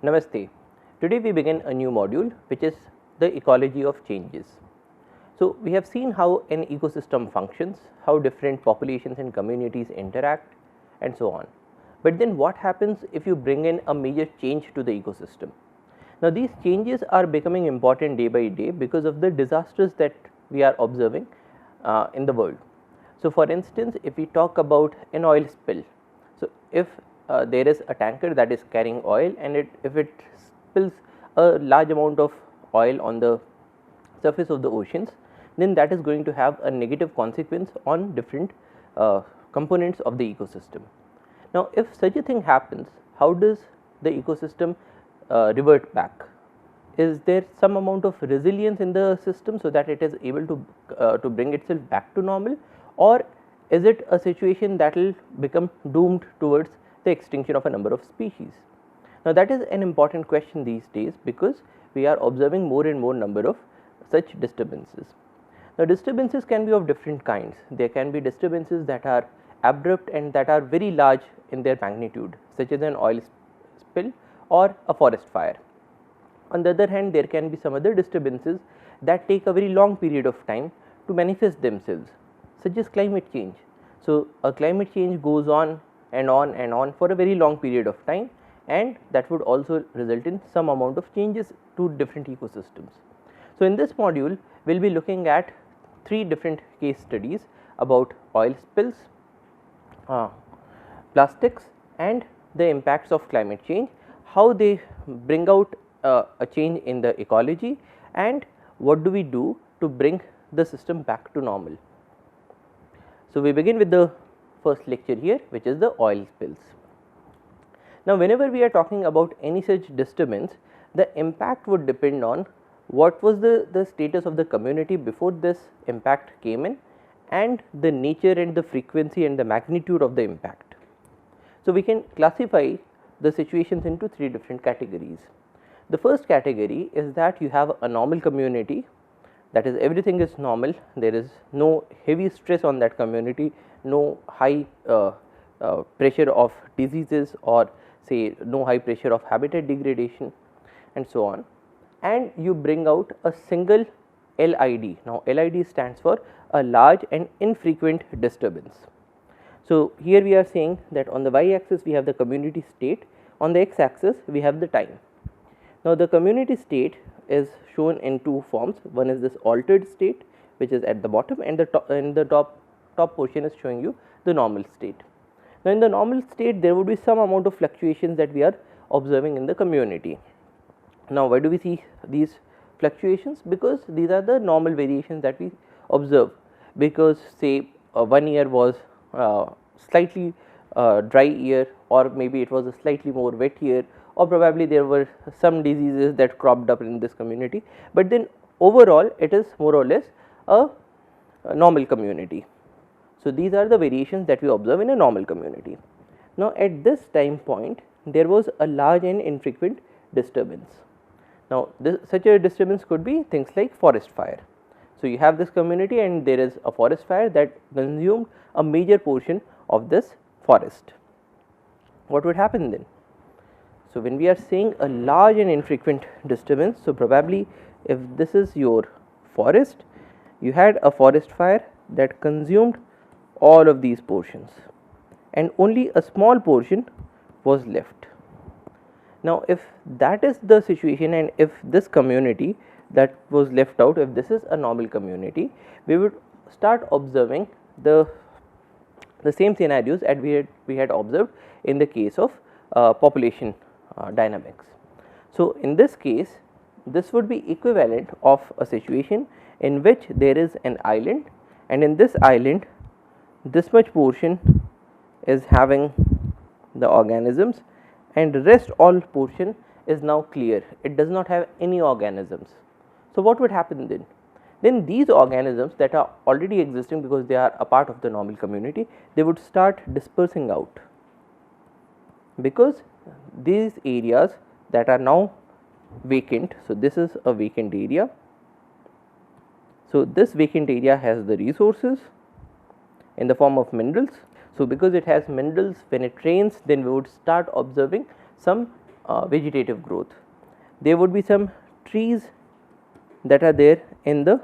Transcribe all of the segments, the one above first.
Namaste. Today we begin a new module which is the ecology of changes. So, we have seen how an ecosystem functions, how different populations and communities interact and so on. But then what happens if you bring in a major change to the ecosystem? Now, these changes are becoming important day by day because of the disasters that we are observing in the world. So, for instance, if we talk about an oil spill, so if there is a tanker that is carrying oil and if it spills a large amount of oil on the surface of the oceans, then that is going to have a negative consequence on different components of the ecosystem. Now, if such a thing happens, how does the ecosystem revert back? Is there some amount of resilience in the system so that it is able to bring itself back to normal, or is it a situation that will become doomed towards the extinction of a number of species? Now, that is an important question these days because we are observing more and more number of such disturbances. Now, disturbances can be of different kinds. There can be disturbances that are abrupt and that are very large in their magnitude, such as an oil spill or a forest fire. On the other hand, there can be some other disturbances that take a very long period of time to manifest themselves, such as climate change. So, a climate change goes on and on and on for a very long period of time, and that would also result in some amount of changes to different ecosystems. So, in this module, we will be looking at 3 different case studies about oil spills, plastics and the impacts of climate change, how they bring out a change in the ecology, and what do we do to bring the system back to normal. So, we begin with the first lecture here, which is the oil spills. Now, whenever we are talking about any such disturbance, the impact would depend on what was the status of the community before this impact came in, and the nature and the frequency and the magnitude of the impact. So, we can classify the situations into 3 different categories. The first category is that you have a normal community, that is everything is normal, there is no heavy stress on that community, no high pressure of diseases, or say no high pressure of habitat degradation and so on, and you bring out a single LID. Now, LID stands for a large and infrequent disturbance. So, here we are saying that on the y axis we have the community state, on the x axis we have the time. Now, the community state is shown in 2 forms. One is this altered state, which is at the bottom, and the top portion is showing you the normal state. Now, in the normal state there would be some amount of fluctuations that we are observing in the community. Now, why do we see these fluctuations? Because these are the normal variations that we observe, because say 1 year was slightly dry year, or maybe it was a slightly more wet year, or probably there were some diseases that cropped up in this community, but then overall it is more or less a normal community. So, these are the variations that we observe in a normal community. Now, at this time point there was a large and infrequent disturbance. Now, such a disturbance could be things like forest fire. So, you have this community and there is a forest fire that consumed a major portion of this forest. What would happen then? So, when we are saying a large and infrequent disturbance, so probably if this is your forest, you had a forest fire that consumed all of these portions and only a small portion was left. Now, if that is the situation and if this community that was left out, if this is a normal community, we would start observing the same scenarios as we had observed in the case of population dynamics. So, in this case this would be equivalent of a situation in which there is an island, and in this island this much portion is having the organisms and the rest all portion is now clear, it does not have any organisms. So, what would happen then? Then these organisms that are already existing, because they are a part of the normal community, they would start dispersing out, because these areas that are now vacant. So, this is a vacant area. So, this vacant area has the resources in the form of minerals. So, because it has minerals, when it rains, then we would start observing some vegetative growth. There would be some trees that are there in the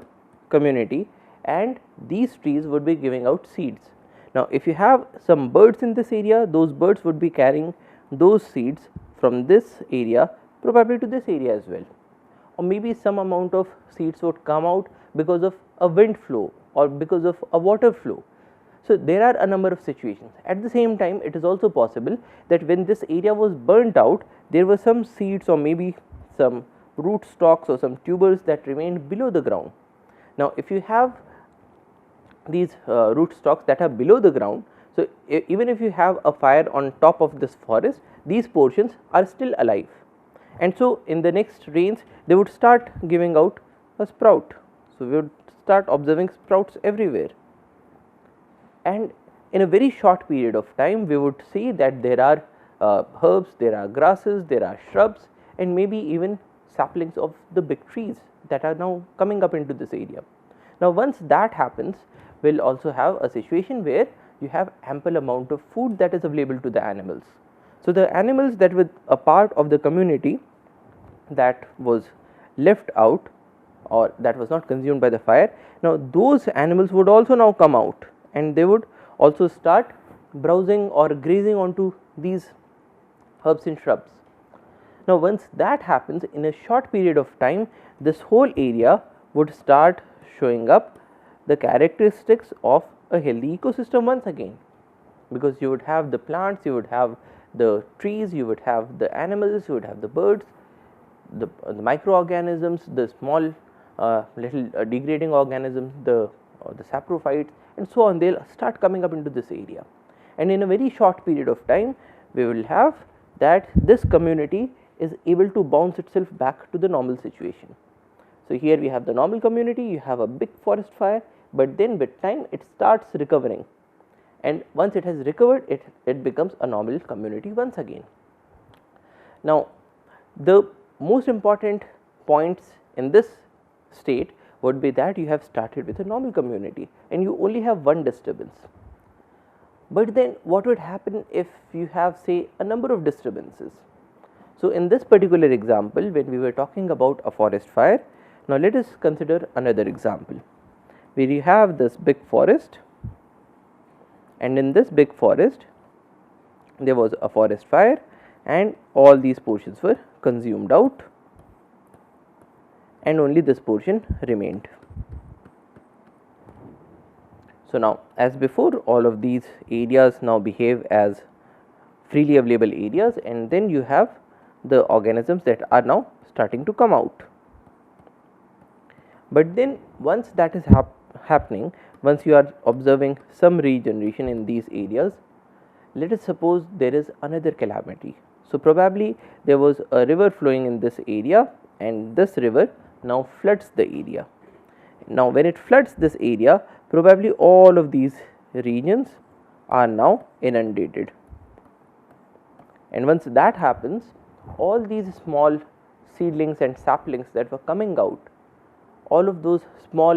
community, and these trees would be giving out seeds. Now, if you have some birds in this area, those birds would be carrying those seeds from this area probably to this area as well, or maybe some amount of seeds would come out because of a wind flow or because of a water flow. So, there are a number of situations. At the same time, it is also possible that when this area was burnt out, there were some seeds or maybe some root stalks or some tubers that remained below the ground. Now, if you have these root stalks that are below the ground, so even if you have a fire on top of this forest, these portions are still alive, and so in the next rains they would start giving out a sprout. So, we would start observing sprouts everywhere, and in a very short period of time we would see that there are herbs, there are grasses, there are shrubs, and maybe even saplings of the big trees that are now coming up into this area. Now, once that happens, we will also have a situation where you have ample amount of food that is available to the animals. So, the animals that were a part of the community that was left out or that was not consumed by the fire, now those animals would also now come out, and they would also start browsing or grazing onto these herbs and shrubs. Now, once that happens, in a short period of time, this whole area would start showing up the characteristics of a healthy ecosystem once again, because you would have the plants, you would have the trees, you would have the animals, you would have the birds, the microorganisms, the small little degrading organisms, the saprophytes, and so on. They will start coming up into this area, and in a very short period of time we will have that this community is able to bounce itself back to the normal situation. So, here we have the normal community, you have a big forest fire, but then with time it starts recovering, and once it has recovered, it becomes a normal community once again. Now, the most important points in this state would be that you have started with a normal community and you only have one disturbance. But then what would happen if you have, say, a number of disturbances? So, in this particular example, when we were talking about a forest fire, now let us consider another example where you have this big forest, and in this big forest there was a forest fire and all these portions were consumed out and only this portion remained. So, now as before, all of these areas now behave as freely available areas, and then you have the organisms that are now starting to come out. But then once that is happening, once you are observing some regeneration in these areas, let us suppose there is another calamity. So, probably there was a river flowing in this area, and this river now floods the area. Now, when it floods this area, probably all of these regions are now inundated, and once that happens, all these small seedlings and saplings that were coming out, all of those small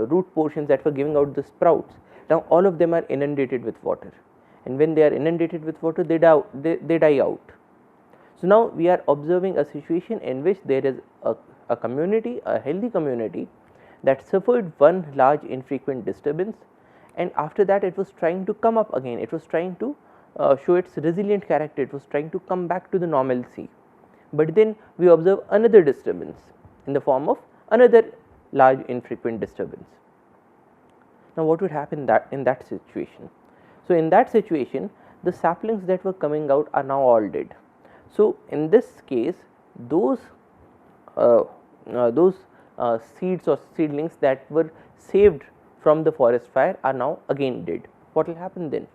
root portions that were giving out the sprouts, now all of them are inundated with water, and when they are inundated with water, they die out. So, now we are observing a situation in which there is a community, a healthy community that suffered one large infrequent disturbance, and after that it was trying to come up again, it was trying to show its resilient character, it was trying to come back to the normalcy. But then we observe another disturbance in the form of another large infrequent disturbance. Now, what would happen in that situation? So, in that situation, the saplings that were coming out are now all dead. So, in this case, those seeds or seedlings that were saved from the forest fire are now again dead. What will happen then?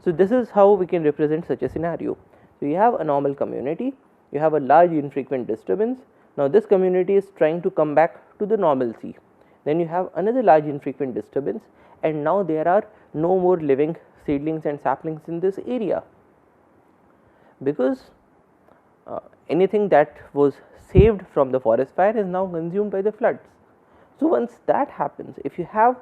So, this is how we can represent such a scenario. So, you have a normal community, you have a large infrequent disturbance. Now, this community is trying to come back to the normalcy. Then you have another large infrequent disturbance, and now there are no more living seedlings and saplings in this area, because anything that was saved from the forest fire is now consumed by the floods. So, once that happens, if you have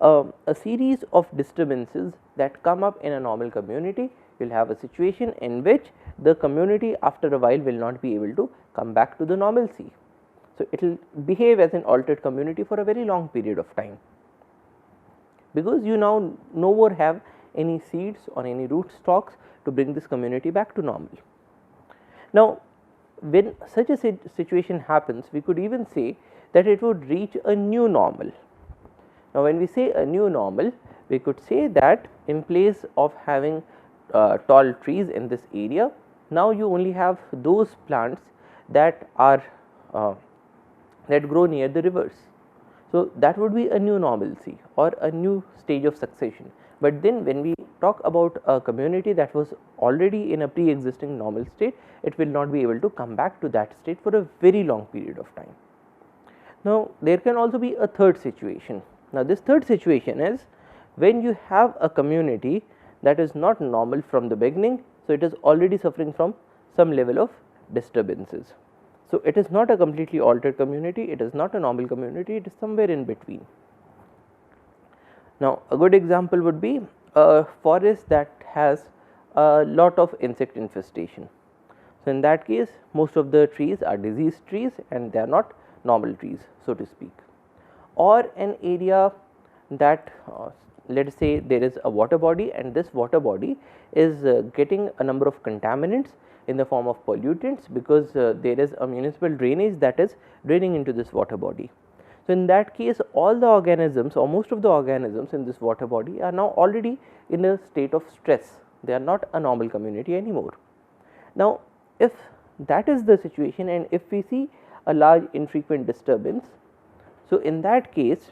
a series of disturbances that come up in a normal community, you will have a situation in which the community after a while will not be able to come back to the normalcy. So, it will behave as an altered community for a very long period of time, because you now no more have any seeds or any root stocks to bring this community back to normal. Now, when such a situation happens, we could even say that it would reach a new normal. Now, when we say a new normal, we could say that in place of having tall trees in this area, now you only have those plants that are that grow near the rivers. So, that would be a new normalcy or a new stage of succession. But then when we talk about a community that was already in a pre-existing normal state, it will not be able to come back to that state for a very long period of time. Now, there can also be a third situation. Now, this third situation is when you have a community that is not normal from the beginning. So, it is already suffering from some level of disturbances. So, it is not a completely altered community, it is not a normal community, it is somewhere in between. Now, a good example would be a forest that has a lot of insect infestation. So, in that case, most of the trees are diseased trees and they are not normal trees, so to speak. Or an area that let us say there is a water body, and this water body is getting a number of contaminants in the form of pollutants, because there is a municipal drainage that is draining into this water body. So, in that case, all the organisms or most of the organisms in this water body are now already in a state of stress, they are not a normal community anymore. Now, if that is the situation and if we see a large infrequent disturbance, so in that case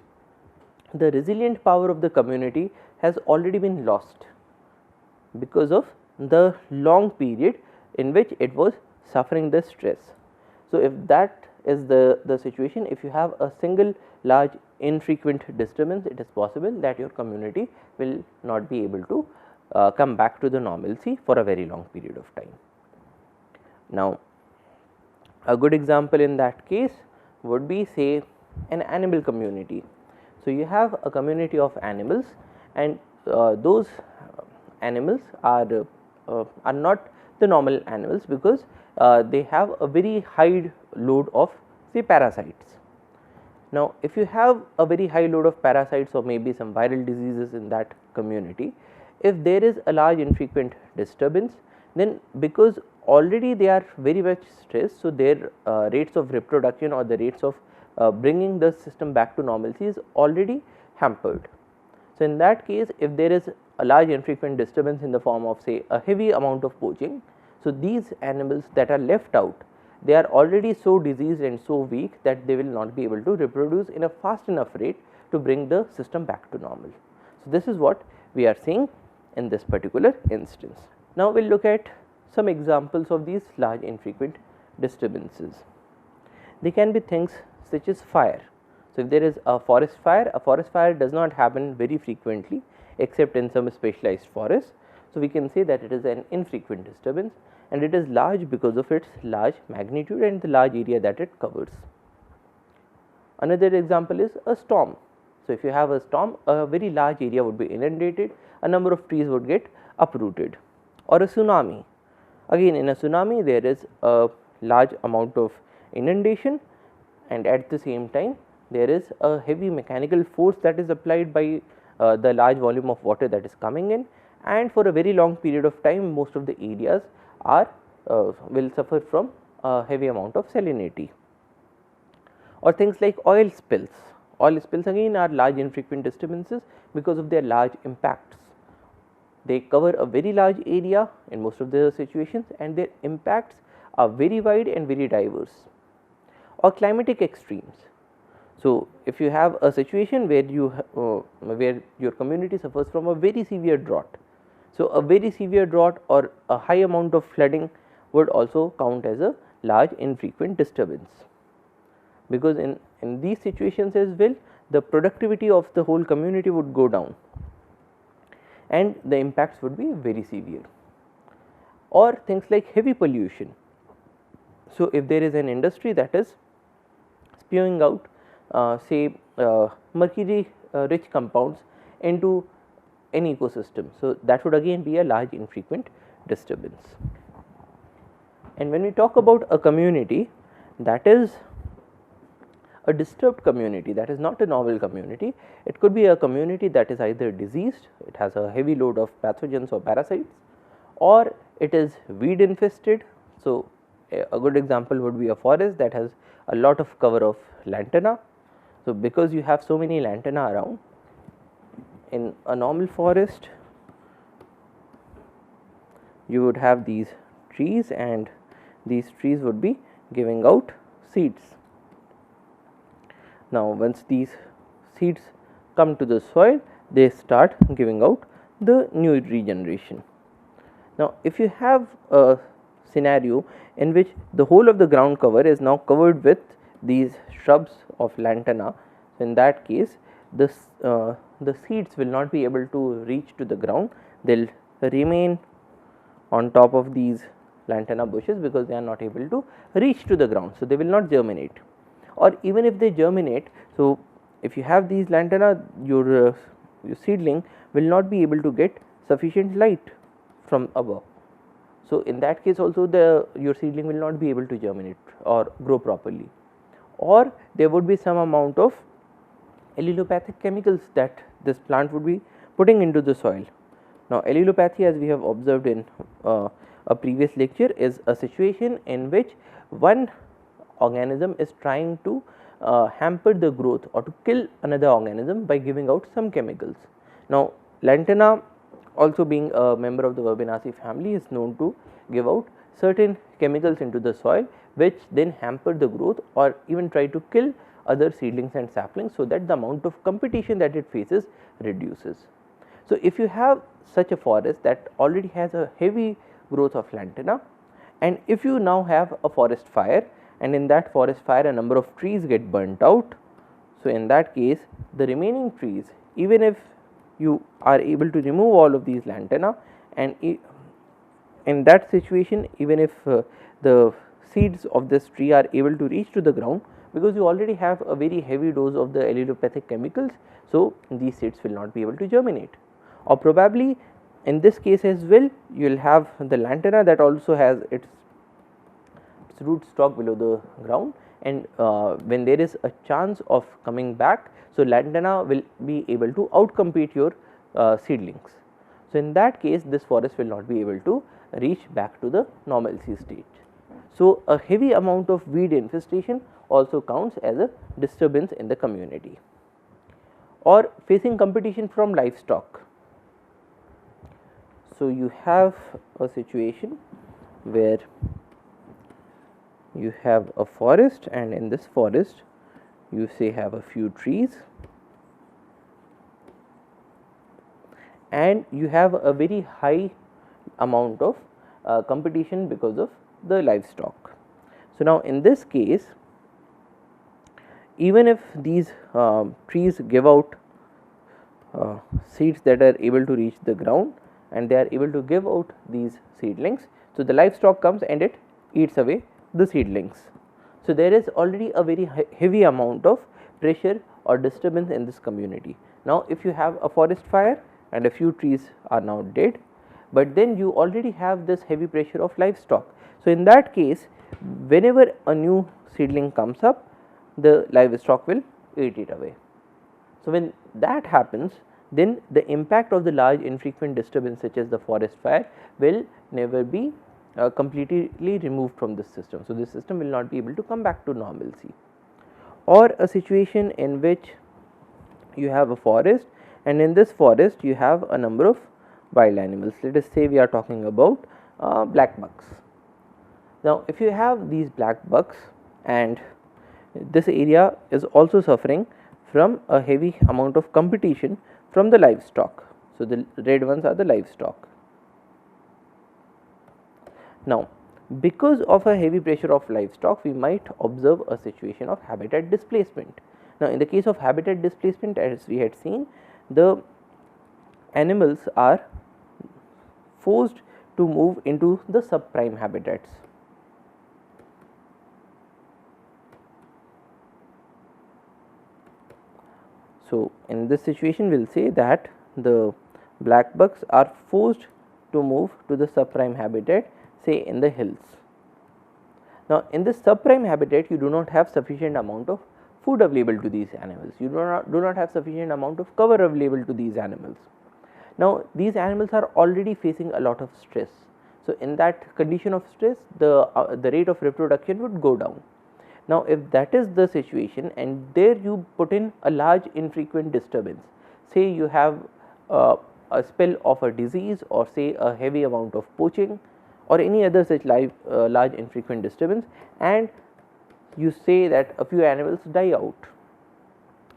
the resilient power of the community has already been lost because of the long period in which it was suffering the stress. So, if that is the situation, if you have a single large infrequent disturbance, it is possible that your community will not be able to come back to the normalcy for a very long period of time. Now, a good example in that case would be, say, an animal community. So, you have a community of animals, and those animals are not the normal animals, because they have a very high load of, say, parasites. Now, if you have a very high load of parasites or maybe some viral diseases in that community, if there is a large infrequent disturbance, then because already they are very much stressed, so their rates of reproduction or the rates of bringing the system back to normalcy is already hampered. So, in that case, if there is a large infrequent disturbance in the form of, say, a heavy amount of poaching, so these animals that are left out, they are already so diseased and so weak that they will not be able to reproduce in a fast enough rate to bring the system back to normal. So, this is what we are seeing in this particular instance. Now, we will look at some examples of these large infrequent disturbances. They can be things such as fire. So, if there is a forest fire does not happen very frequently except in some specialized forests. So, we can say that it is an infrequent disturbance, and it is large because of its large magnitude and the large area that it covers. Another example is a storm. So, if you have a storm, a very large area would be inundated, a number of trees would get uprooted. Or a tsunami. Again, in a tsunami there is a large amount of inundation, and at the same time there is a heavy mechanical force that is applied by the large volume of water that is coming in, and for a very long period of time most of the areas are will suffer from a heavy amount of salinity. Or things like oil spills. Oil spills again are large infrequent disturbances because of their large impacts. They cover a very large area in most of the situations, and their impacts are very wide and very diverse. Or climatic extremes. So, if you have a situation where where your community suffers from a very severe drought, so a very severe drought or a high amount of flooding would also count as a large infrequent disturbance, because in these situations as well the productivity of the whole community would go down and the impacts would be very severe. Or things like heavy pollution. So, if there is an industry that is spewing out say mercury rich compounds into an ecosystem. So, that would again be a large infrequent disturbance. And when we talk about a community, that is a disturbed community, that is not a novel community. It could be a community that is either diseased, it has a heavy load of pathogens or parasites, or it is weed infested. So, a good example would be a forest that has a lot of cover of lantana. So, because you have so many lantana around, in a normal forest you would have these trees, and these trees would be giving out seeds. Now, once these seeds come to the soil, they start giving out the new regeneration. Now, if you have a scenario in which the whole of the ground cover is now covered with these shrubs of lantana, in that case the seeds will not be able to reach to the ground, they will remain on top of these lantana bushes because they are not able to reach to the ground. So, they will not germinate, or even if they germinate. So, if you have these lantana, your seedling will not be able to get sufficient light from above. So, in that case also your seedling will not be able to germinate or grow properly, or there would be some amount of allelopathic chemicals that this plant would be putting into the soil. Now, allelopathy, as we have observed in a previous lecture, is a situation in which one organism is trying to hamper the growth or to kill another organism by giving out some chemicals. Now, lantana, also being a member of the Verbinaceae family, is known to give out certain chemicals into the soil which then hamper the growth or even try to kill other seedlings and saplings, so that the amount of competition that it faces reduces. So, if you have such a forest that already has a heavy growth of lantana, and if you now have a forest fire, and in that forest fire a number of trees get burnt out. So, in that case the remaining trees, even if you are able to remove all of these lantana, and in that situation, even if the seeds of this tree are able to reach to the ground, because you already have a very heavy dose of the allelopathic chemicals, so these seeds will not be able to germinate. Or probably in this case as well, you will have the lantana that also has its root stock below the ground, and when there is a chance of coming back, so lantana will be able to outcompete your seedlings. So, in that case this forest will not be able to reach back to the normalcy state. So, a heavy amount of weed infestation also counts as a disturbance in the community. Or facing competition from livestock. So, you have a situation where you have a forest, and in this forest you say have a few trees, and you have a very high amount of competition because of the livestock. So, now in this case, even if these trees give out seeds that are able to reach the ground, and they are able to give out these seedlings, so the livestock comes and it eats away the seedlings. So, there is already a very heavy amount of pressure or disturbance in this community. Now, if you have a forest fire and a few trees are now dead, but then you already have this heavy pressure of livestock. So, in that case, whenever a new seedling comes up, the livestock will eat it away. So, when that happens, then the impact of the large infrequent disturbance such as the forest fire will never be completely removed from this system. So, this system will not be able to come back to normalcy. Or a situation in which you have a forest, and in this forest you have a number of wild animals. Let us say we are talking about black bucks. Now, if you have these black bucks, and this area is also suffering from a heavy amount of competition from the livestock. So, the red ones are the livestock. Now, because of a heavy pressure of livestock, we might observe a situation of habitat displacement. Now, in the case of habitat displacement, as we had seen, the animals are forced to move into the subprime habitats. So, in this situation we will say that the black bucks are forced to move to the subprime habitat, say in the hills. Now, in this subprime habitat, you do not have sufficient amount of food available to these animals, you do not have sufficient amount of cover available to these animals. Now, these animals are already facing a lot of stress. So, in that condition of stress, the rate of reproduction would go down. Now, if that is the situation and there you put in a large infrequent disturbance, say you have a spell of a disease or say a heavy amount of poaching or any other such large infrequent disturbance, and you say that a few animals die out.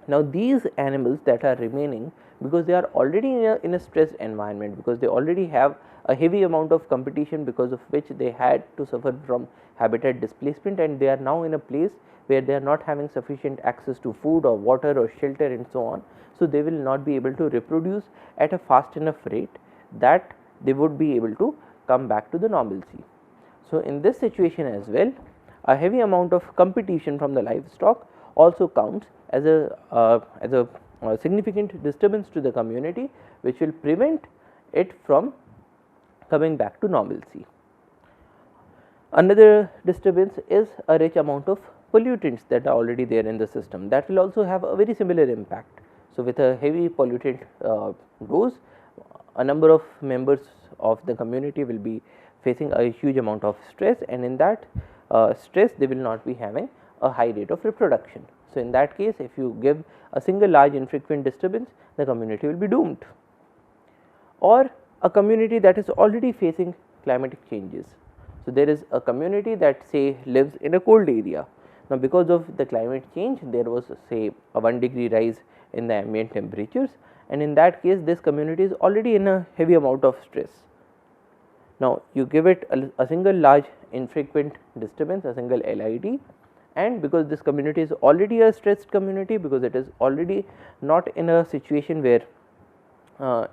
Now, these animals that are remaining, because they are already in a stressed environment, because they already have a heavy amount of competition because of which they had to suffer from habitat displacement, and they are now in a place where they are not having sufficient access to food or water or shelter and so on. So, they will not be able to reproduce at a fast enough rate that they would be able to come back to the normalcy. So, in this situation as well, a heavy amount of competition from the livestock also counts as a significant disturbance to the community, which will prevent it from coming back to normalcy. Another disturbance is a rich amount of pollutants that are already there in the system, that will also have a very similar impact. So, with a heavy pollutant goes, a number of members of the community will be facing a huge amount of stress, and in that stress they will not be having a high rate of reproduction. So, in that case, if you give a single large infrequent disturbance, the community will be doomed. Or a community that is already facing climatic changes. So, there is a community that say lives in a cold area. Now, because of the climate change, there was say a 1 degree rise in the ambient temperatures, and in that case this community is already in a heavy amount of stress. Now, you give it a single large infrequent disturbance, a single LID, and because this community is already a stressed community, because it is already not in a situation where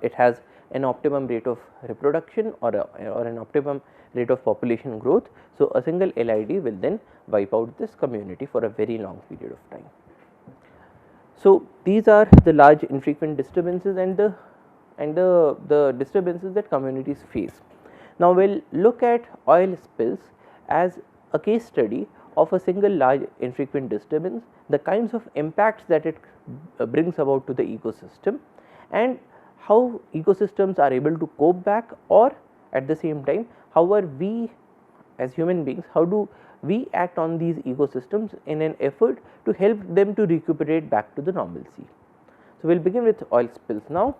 it has an optimum rate of reproduction or an optimum rate of population growth. So, a single LID will then wipe out this community for a very long period of time. So, these are the large infrequent disturbances and the disturbances that communities face. Now, we will look at oil spills as a case study of a single large infrequent disturbance, the kinds of impacts that it brings about to the ecosystem, and how ecosystems are able to cope back, or at the same time how are we as human beings, how do we act on these ecosystems in an effort to help them to recuperate back to the normalcy. So, we will begin with oil spills now.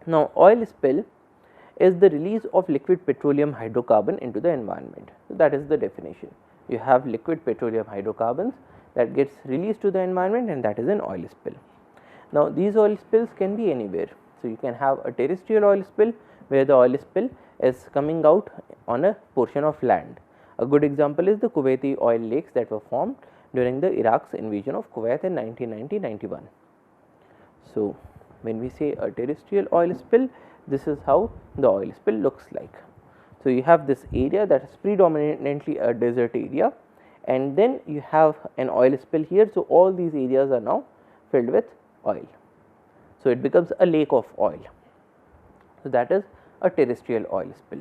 Now, oil spill is the release of liquid petroleum hydrocarbon into the environment. So, that is the definition. You have liquid petroleum hydrocarbons that gets released to the environment, and that is an oil spill. Now, these oil spills can be anywhere. So, you can have a terrestrial oil spill where the oil spill is coming out on a portion of land. A good example is the Kuwaiti oil lakes that were formed during the Iraq's invasion of Kuwait in 1990-91. So, when we say a terrestrial oil spill, this is how the oil spill looks like. So, you have this area that is predominantly a desert area, and then you have an oil spill here. So, all these areas are now filled with oil. So, it becomes a lake of oil. So, that is a terrestrial oil spill.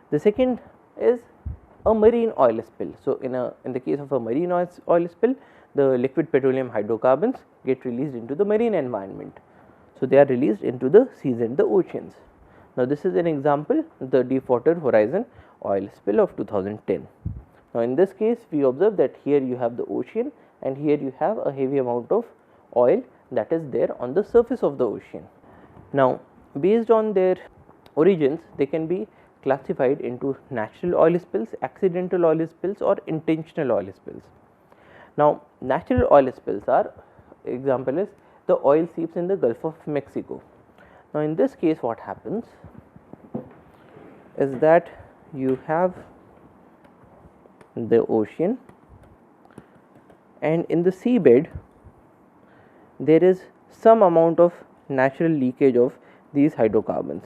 The second is a marine oil spill. So, in the case of a marine oil spill, the liquid petroleum hydrocarbons get released into the marine environment. So, they are released into the seas and the oceans. Now, this is an example, the Deepwater Horizon oil spill of 2010. Now, in this case, we observe that here you have the ocean, and here you have a heavy amount of oil that is there on the surface of the ocean. Now, based on their origins, they can be classified into natural oil spills, accidental oil spills, or intentional oil spills. Now, natural oil spills are, example is the oil seeps in the Gulf of Mexico. Now, in this case, what happens is that you have the ocean, and in the seabed there is some amount of natural leakage of these hydrocarbons.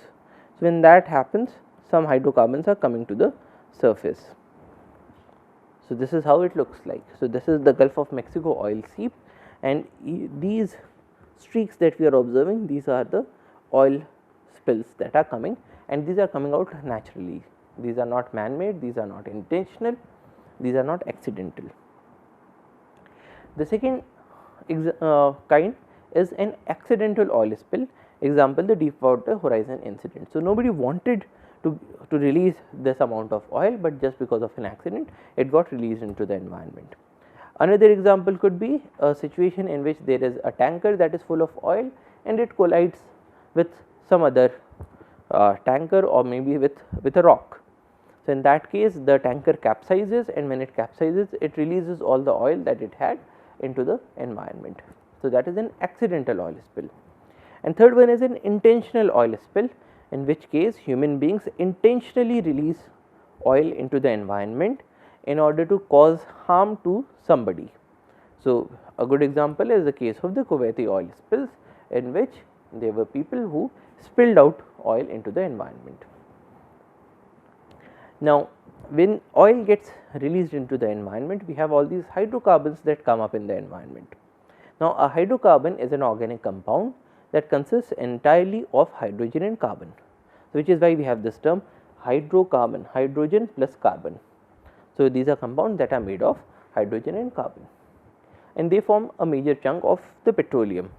So, when that happens, some hydrocarbons are coming to the surface. So, this is how it looks like. So, this is the Gulf of Mexico oil seep, and these streaks that we are observing, these are the oil spills that are coming, and these are coming out naturally. These are not man made, these are not intentional, these are not accidental. The second kind is an accidental oil spill, example the Deepwater Horizon incident. So, nobody wanted to release this amount of oil, but just because of an accident it got released into the environment. Another example could be a situation in which there is a tanker that is full of oil and it collides with some other tanker or maybe with a rock. So, in that case the tanker capsizes, and when it capsizes it releases all the oil that it had into the environment. So, that is an accidental oil spill. And third one is an intentional oil spill, in which case human beings intentionally release oil into the environment in order to cause harm to somebody. So, a good example is the case of the Kuwaiti oil spills, in which there were people who spilled out oil into the environment. Now, when oil gets released into the environment, we have all these hydrocarbons that come up in the environment. Now, a hydrocarbon is an organic compound that consists entirely of hydrogen and carbon, which is why we have this term hydrocarbon, hydrogen plus carbon. So, these are compounds that are made of hydrogen and carbon, and they form a major chunk of the petroleum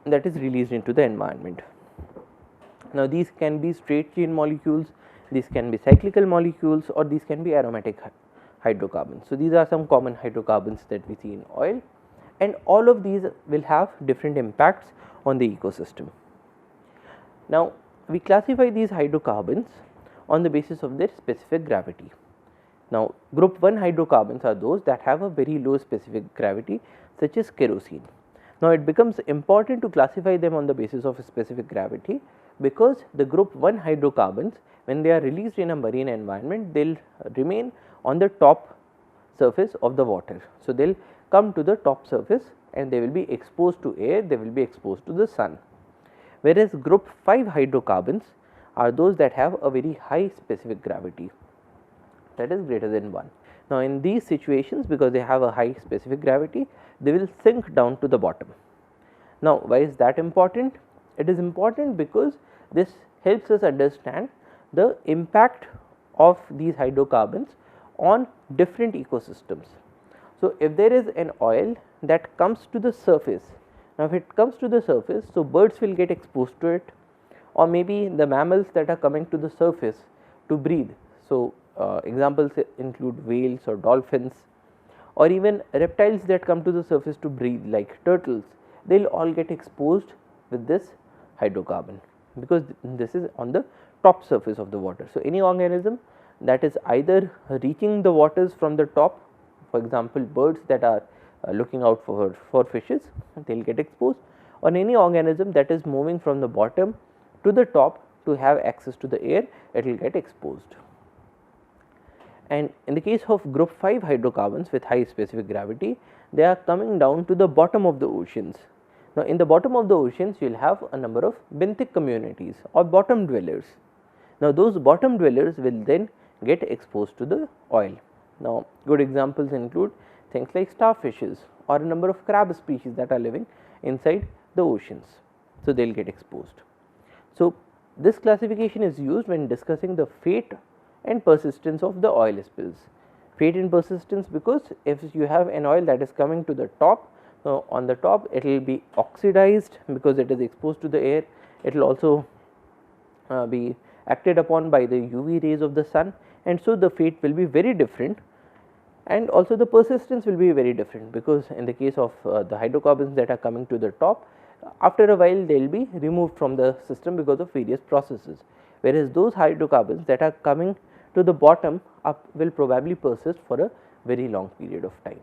that is released into the environment. Now, these can be straight chain molecules, these can be cyclical molecules, or these can be aromatic hydrocarbons. So, these are some common hydrocarbons that we see in oil, and all of these will have different impacts on the ecosystem. Now, we classify these hydrocarbons on the basis of their specific gravity. Now, group 1 hydrocarbons are those that have a very low specific gravity, such as kerosene. Now, it becomes important to classify them on the basis of a specific gravity, because the group 1 hydrocarbons, when they are released in a marine environment, they will remain on the top surface of the water. So, they will come to the top surface and they will be exposed to air, they will be exposed to the sun. Whereas, group 5 hydrocarbons are those that have a very high specific gravity, that is greater than 1. Now, in these situations, because they have a high specific gravity, they will sink down to the bottom. Now, why is that important? It is important because this helps us understand the impact of these hydrocarbons on different ecosystems. So, if there is an oil that comes to the surface, now if it comes to the surface, so birds will get exposed to it, or maybe the mammals that are coming to the surface to breathe. So, examples include whales or dolphins, or even reptiles that come to the surface to breathe like turtles, they will all get exposed with this hydrocarbon, because this is on the top surface of the water. So, any organism that is either reaching the waters from the top, for example, birds that are looking out for fishes, they will get exposed, or any organism that is moving from the bottom to the top to have access to the air, it will get exposed. And in the case of group 5 hydrocarbons with high specific gravity, they are coming down to the bottom of the oceans. Now, in the bottom of the oceans, you will have a number of benthic communities or bottom dwellers. Now, those bottom dwellers will then get exposed to the oil. Now, good examples include things like starfishes or a number of crab species that are living inside the oceans. So, they will get exposed. So, this classification is used when discussing the fate and persistence of the oil spills. Fate and persistence, because if you have an oil that is coming to the top, on the top it will be oxidized because it is exposed to the air, it will also be acted upon by the UV rays of the sun, and so the fate will be very different, and also the persistence will be very different, because in the case of the hydrocarbons that are coming to the top, after a while they will be removed from the system because of various processes, whereas those hydrocarbons that are coming to the bottom up will probably persist for a very long period of time.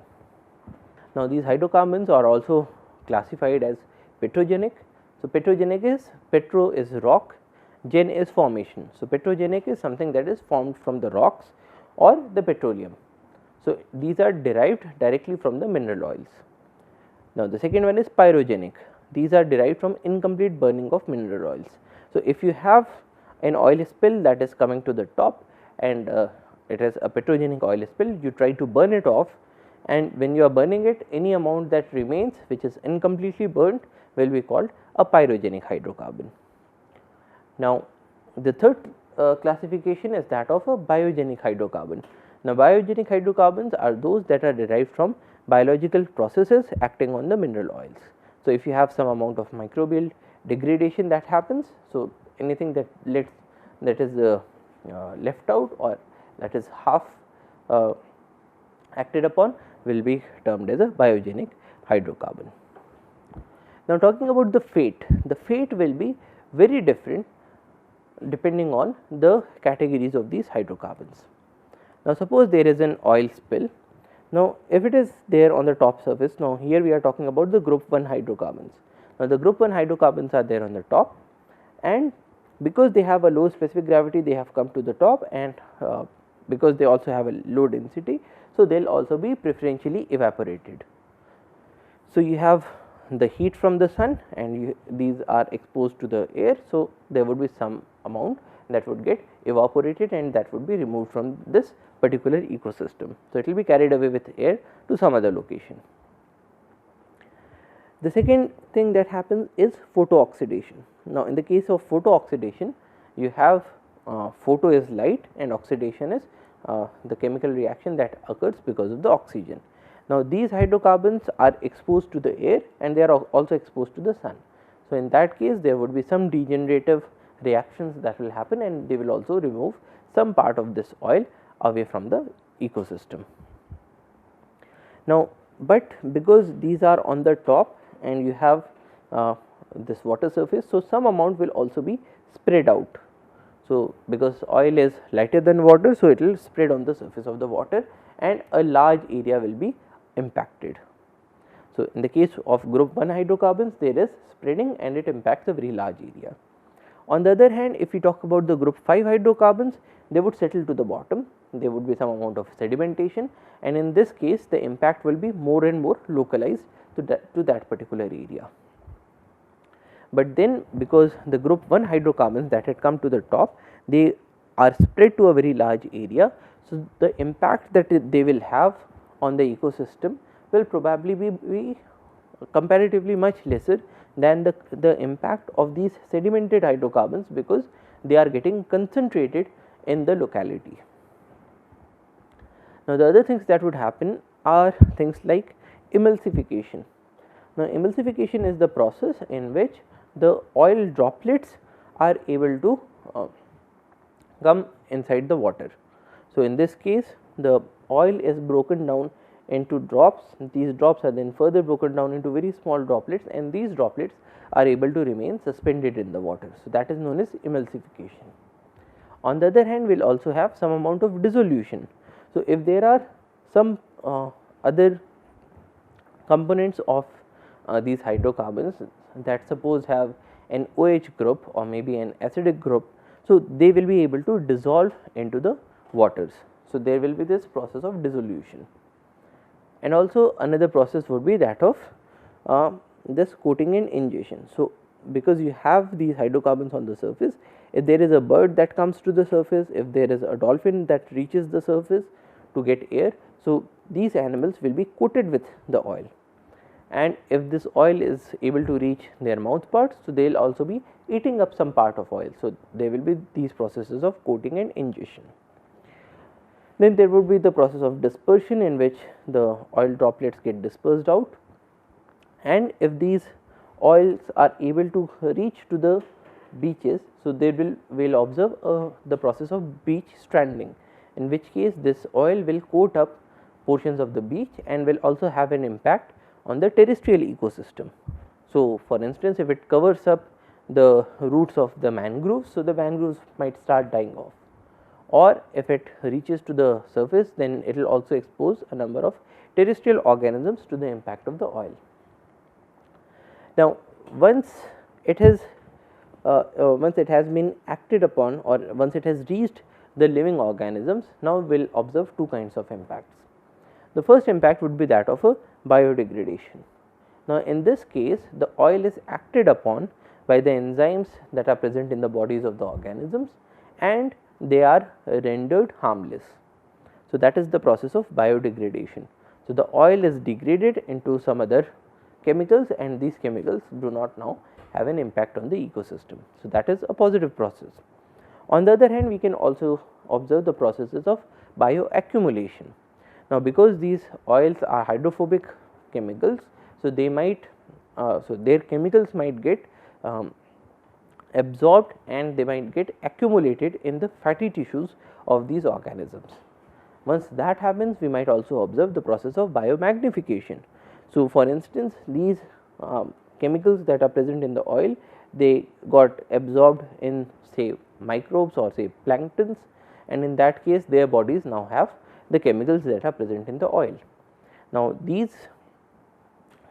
Now, these hydrocarbons are also classified as petrogenic. So, petrogenic is, petro is rock, gen is formation. So, petrogenic is something that is formed from the rocks or the petroleum. So, these are derived directly from the mineral oils. Now, the second one is pyrogenic. These are derived from incomplete burning of mineral oils. So, if you have an oil spill that is coming to the top and it is a petrogenic oil spill, you try to burn it off, and when you are burning it, any amount that remains which is incompletely burnt will be called a pyrogenic hydrocarbon. Now, the third classification is that of a biogenic hydrocarbon. Now, biogenic hydrocarbons are those that are derived from biological processes acting on the mineral oils. So, if you have some amount of microbial degradation that happens, so anything that is left out or that is half acted upon will be termed as a biogenic hydrocarbon. Now, talking about the fate will be very different depending on the categories of these hydrocarbons. Now, suppose there is an oil spill. Now, if it is there on the top surface, now here we are talking about the group 1 hydrocarbons. Now, the group 1 hydrocarbons are there on the top, and because they have a low specific gravity, they have come to the top, and because they also have a low density, so they will also be preferentially evaporated. So, you have the heat from the sun and these are exposed to the air. So, there would be some amount that would get evaporated and that would be removed from this particular ecosystem. So, it will be carried away with air to some other location. The second thing that happens is photooxidation. Now, in the case of photooxidation, you have photo is light and oxidation is the chemical reaction that occurs because of the oxygen. Now, these hydrocarbons are exposed to the air and they are also exposed to the sun. So, in that case there would be some degenerative reactions that will happen and they will also remove some part of this oil away from the ecosystem. Now, but because these are on the top and you have this water surface, so some amount will also be spread out. So, because oil is lighter than water, so it will spread on the surface of the water and a large area will be impacted. So, in the case of group 1 hydrocarbons, there is spreading and it impacts a very large area. On the other hand, if we talk about the group 5 hydrocarbons, they would settle to the bottom, there would be some amount of sedimentation, and in this case the impact will be more and more localized to that particular area. But then because the group 1 hydrocarbons that had come to the top, they are spread to a very large area. So, the impact that they will have on the ecosystem will probably be comparatively much lesser than the impact of these sedimented hydrocarbons, because they are getting concentrated in the locality. Now, the other things that would happen are things like emulsification. Now, emulsification is the process in which the oil droplets are able to come inside the water. So, in this case the oil is broken down into drops, these drops are then further broken down into very small droplets and these droplets are able to remain suspended in the water. So, that is known as emulsification. On the other hand, we will also have some amount of dissolution. So, if there are some other components of these hydrocarbons that suppose have an OH group or maybe an acidic group, so they will be able to dissolve into the waters. So, there will be this process of dissolution, and also another process would be that of this coating and ingestion. So, because you have these hydrocarbons on the surface, if there is a bird that comes to the surface, if there is a dolphin that reaches the surface to get air, so these animals will be coated with the oil, and if this oil is able to reach their mouth parts, so they will also be eating up some part of oil. So, there will be these processes of coating and ingestion. Then there would be the process of dispersion, in which the oil droplets get dispersed out, and if these oils are able to reach to the beaches, so they will observe the process of beach stranding, in which case this oil will coat up portions of the beach and will also have an impact on the terrestrial ecosystem. So, for instance, if it covers up the roots of the mangroves, so the mangroves might start dying off, or if it reaches to the surface, then it will also expose a number of terrestrial organisms to the impact of the oil. Now, once it has been acted upon, or once it has reached the living organisms, now we will observe two kinds of impacts. The first impact would be that of a biodegradation. Now, in this case the oil is acted upon by the enzymes that are present in the bodies of the organisms and they are rendered harmless. So, that is the process of biodegradation. So, the oil is degraded into some other chemicals and these chemicals do not now have an impact on the ecosystem. So, that is a positive process. On the other hand, we can also observe the processes of bioaccumulation. Now, because these oils are hydrophobic chemicals, so they might their chemicals might get absorbed and they might get accumulated in the fatty tissues of these organisms. Once that happens, we might also observe the process of biomagnification. So, for instance, these chemicals that are present in the oil, they got absorbed in say microbes or say planktons, and in that case their bodies now have the chemicals that are present in the oil. Now, these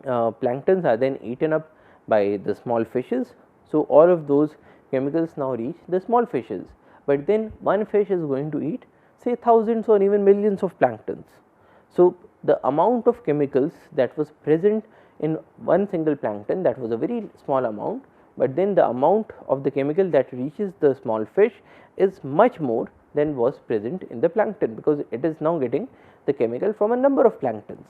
planktons are then eaten up by the small fishes. So, all of those chemicals now reach the small fishes, but then one fish is going to eat say thousands or even millions of planktons. So, the amount of chemicals that was present in one single plankton, that was a very small amount, but then the amount of the chemical that reaches the small fish is much more than was present in the plankton, because it is now getting the chemical from a number of planktons.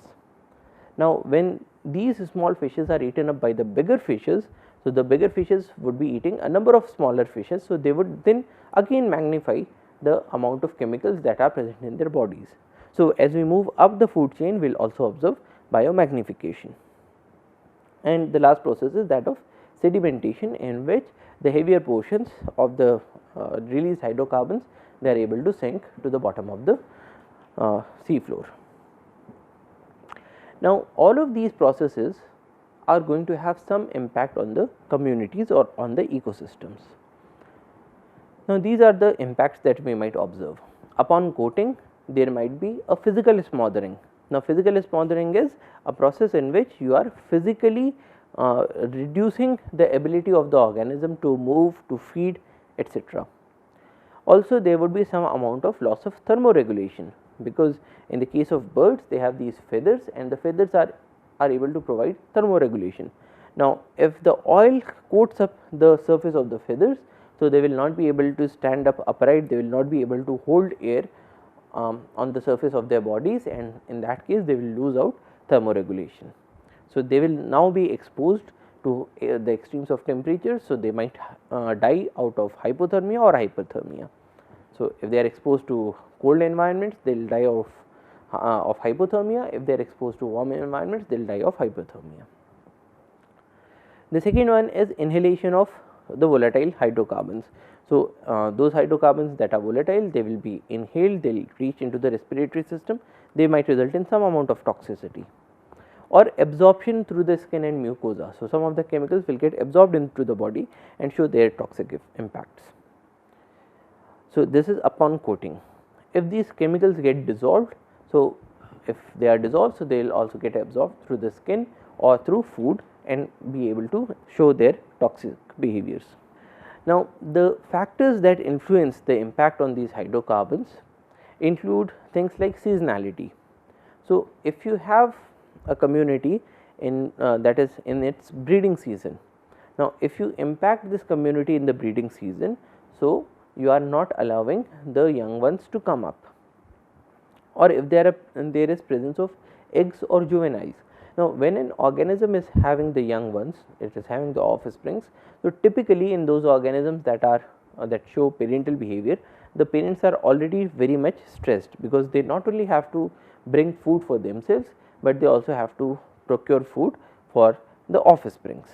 Now, when these small fishes are eaten up by the bigger fishes, so the bigger fishes would be eating a number of smaller fishes. So, they would then again magnify the amount of chemicals that are present in their bodies. So, as we move up the food chain, we will also observe biomagnification. And the last process is that of sedimentation, in which the heavier portions of the released hydrocarbons, they are able to sink to the bottom of the sea floor. Now, all of these processes are going to have some impact on the communities or on the ecosystems. Now, these are the impacts that we might observe. Upon coating, there might be a physical smothering. Now, physical smothering is a process in which you are physically reducing the ability of the organism to move, to feed, etc. Also, there would be some amount of loss of thermoregulation, because in the case of birds, they have these feathers, and the feathers are able to provide thermoregulation. Now, if the oil coats up the surface of the feathers, so they will not be able to stand up upright, they will not be able to hold air on the surface of their bodies, and in that case they will lose out thermoregulation. So, they will now be exposed to the extremes of temperature. So, they might die out of hypothermia or hyperthermia. So, if they are exposed to cold environments, they will die of hypothermia. If they are exposed to warm environments, they will die of hyperthermia. The second one is inhalation of the volatile hydrocarbons. So, those hydrocarbons that are volatile, they will be inhaled, they will reach into the respiratory system, they might result in some amount of toxicity, or absorption through the skin and mucosa. So, some of the chemicals will get absorbed into the body and show their toxic impacts. So, this is upon coating. If these chemicals get dissolved, so if they are dissolved, so they will also get absorbed through the skin or through food and be able to show their toxic behaviors. Now, the factors that influence the impact on these hydrocarbons include things like seasonality. So, if you have a community in that is in its breeding season, now if you impact this community in the breeding season, so you are not allowing the young ones to come up, or if there is presence of eggs or juveniles. Now, when an organism is having the young ones, it is having the offsprings. So, typically in those organisms that are that show parental behavior, the parents are already very much stressed, because they not only have to bring food for themselves, but they also have to procure food for the offsprings.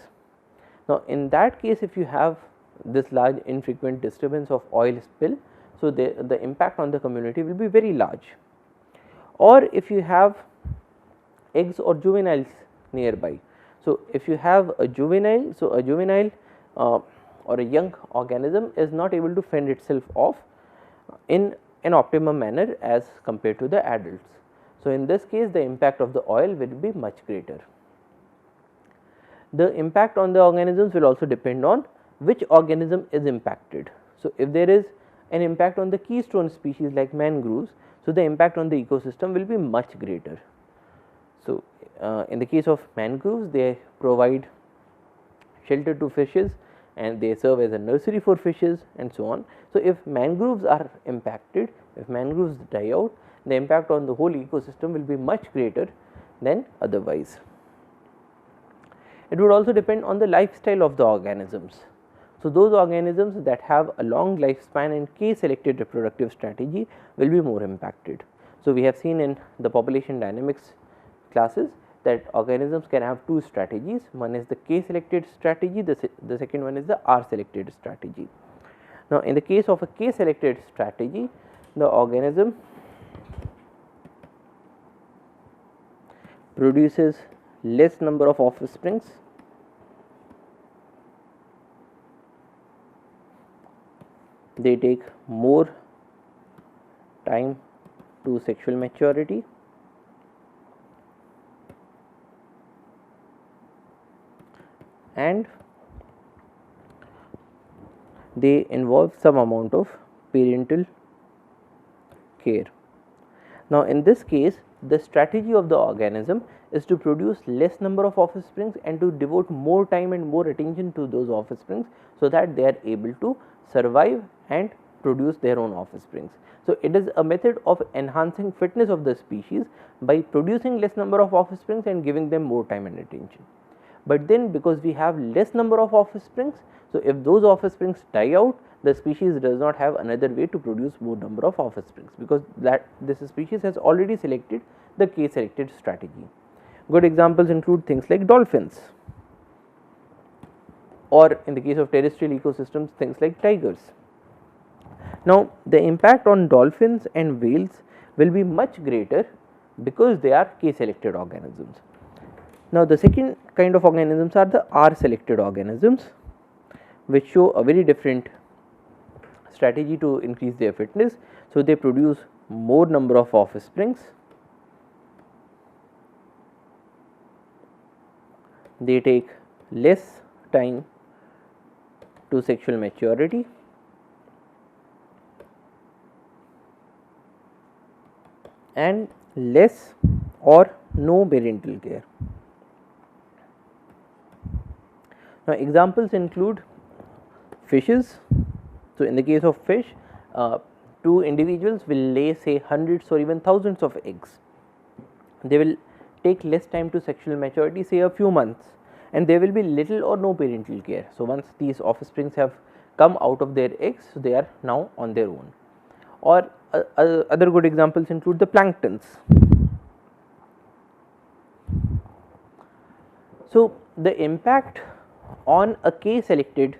Now, in that case, if you have this large infrequent disturbance of oil spill, so the impact on the community will be very large. Or if you have eggs or juveniles nearby. So, if you have a juvenile, so a juvenile or a young organism is not able to fend itself off in an optimum manner as compared to the adults. So, in this case, the impact of the oil will be much greater. The impact on the organisms will also depend on which organism is impacted. So, if there is an impact on the keystone species like mangroves, so the impact on the ecosystem will be much greater. So, in the case of mangroves, they provide shelter to fishes and they serve as a nursery for fishes and so on. So, if mangroves are impacted, if mangroves die out, the impact on the whole ecosystem will be much greater than otherwise. It would also depend on the lifestyle of the organisms. So, those organisms that have a long lifespan and K selected reproductive strategy will be more impacted. So, we have seen in the population dynamics classes that organisms can have two strategies. One is the K selected strategy, the second one is the R selected strategy. Now, in the case of a K selected strategy, the organism produces less number of offsprings, they take more time to sexual maturity, and they involve some amount of parental care. Now, in this case, the strategy of the organism is to produce less number of offsprings and to devote more time and more attention to those offsprings, so that they are able to survive and produce their own offsprings. So, it is a method of enhancing fitness of the species by producing less number of offsprings and giving them more time and attention. But then, because we have less number of offsprings, so if those offsprings die out, the species does not have another way to produce more number of offsprings, because that this species has already selected the K selected strategy. Good examples include things like dolphins, or in the case of terrestrial ecosystems, things like tigers. Now, the impact on dolphins and whales will be much greater because they are K selected organisms. Now, the second kind of organisms are the R selected organisms, which show a very different strategy to increase their fitness. So, they produce more number of offsprings, they take less time to sexual maturity, and less or no parental care. Now, examples include fishes. So, in the case of fish, two individuals will lay say hundreds or even thousands of eggs. They will take less time to sexual maturity, say a few months, and there will be little or no parental care. So, once these offsprings have come out of their eggs, so they are now on their own. Or other good examples include the planktons. So, the impact on a K selected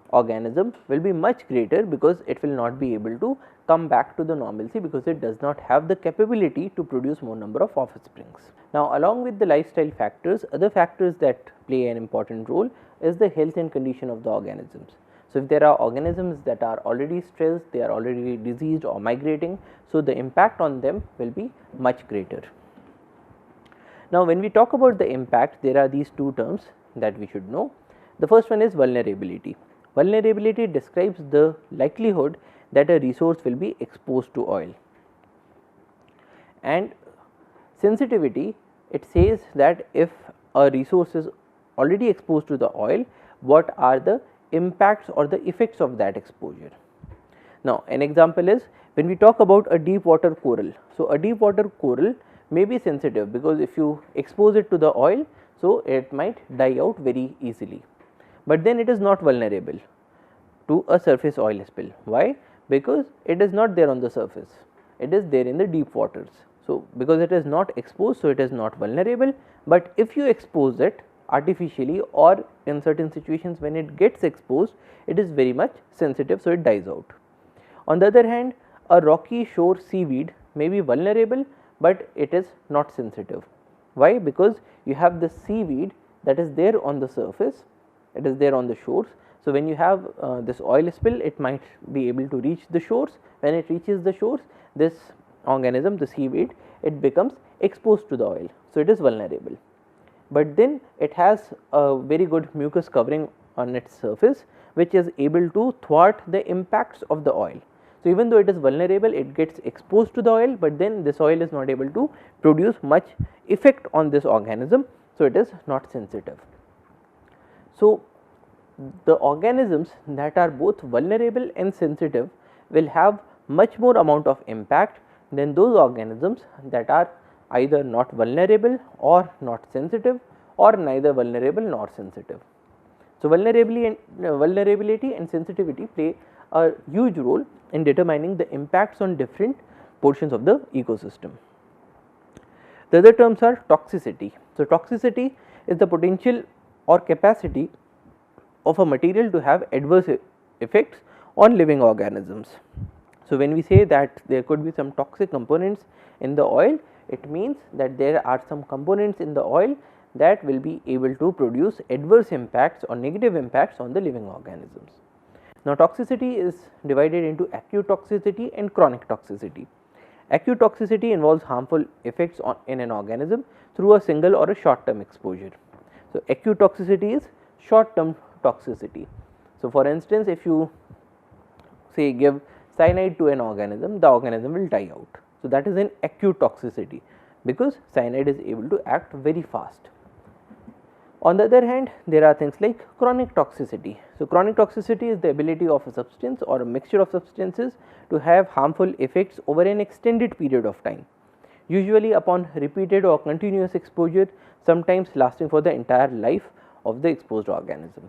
organism will be much greater because it will not be able to come back to the normalcy, because it does not have the capability to produce more number of offsprings. Now, along with the lifestyle factors, other factors that play an important role is the health and condition of the organisms. So, if there are organisms that are already stressed, they are already diseased or migrating, so the impact on them will be much greater. Now, when we talk about the impact, there are these two terms that we should know. The first one is vulnerability. Vulnerability describes the likelihood that a resource will be exposed to oil, and sensitivity, it says that if a resource is already exposed to the oil, what are the impacts or the effects of that exposure. Now, an example is when we talk about a deep water coral. So, a deep water coral may be sensitive because if you expose it to the oil, so it might die out very easily, but then it is not vulnerable to a surface oil spill. Why? Because it is not there on the surface, it is there in the deep waters. So, because it is not exposed, so it is not vulnerable, but if you expose it artificially or in certain situations when it gets exposed, it is very much sensitive, so it dies out. On the other hand, a rocky shore seaweed may be vulnerable, but it is not sensitive. Why? Because you have the seaweed that is there on the surface, it is there on the shores. So, when you have this oil spill, it might be able to reach the shores. When it reaches the shores, this organism, the seaweed, it becomes exposed to the oil. So, it is vulnerable, but then it has a very good mucus covering on its surface, which is able to thwart the impacts of the oil. So, even though it is vulnerable, it gets exposed to the oil, but then this oil is not able to produce much effect on this organism. So, it is not sensitive. So, the organisms that are both vulnerable and sensitive will have much more amount of impact than those organisms that are either not vulnerable or not sensitive or neither vulnerable nor sensitive. So, vulnerability and sensitivity play a huge role in determining the impacts on different portions of the ecosystem. The other terms are toxicity. So, toxicity is the potential or capacity of a material to have adverse effects on living organisms. So, when we say that there could be some toxic components in the oil, it means that there are some components in the oil that will be able to produce adverse impacts or negative impacts on the living organisms. Now, toxicity is divided into acute toxicity and chronic toxicity. Acute toxicity involves harmful effects in an organism through a single or a short term exposure. So, acute toxicity is short term toxicity. So, for instance, if you say give cyanide to an organism, the organism will die out. So, that is an acute toxicity because cyanide is able to act very fast. On the other hand, there are things like chronic toxicity. So, chronic toxicity is the ability of a substance or a mixture of substances to have harmful effects over an extended period of time, usually upon repeated or continuous exposure, sometimes lasting for the entire life of the exposed organism.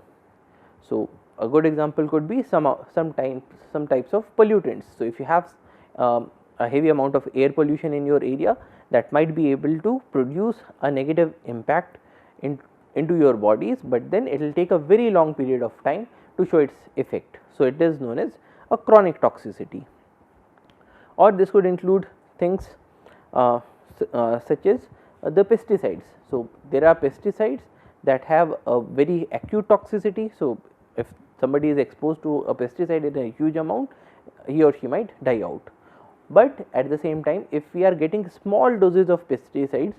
So, a good example could be some types of pollutants. So, if you have a heavy amount of air pollution in your area, that might be able to produce a negative impact into your bodies, but then it will take a very long period of time to show its effect. So, it is known as a chronic toxicity, or this could include things such as the pesticides. So, there are pesticides that have a very acute toxicity. So, if somebody is exposed to a pesticide in a huge amount, he or she might die out. But at the same time, if we are getting small doses of pesticides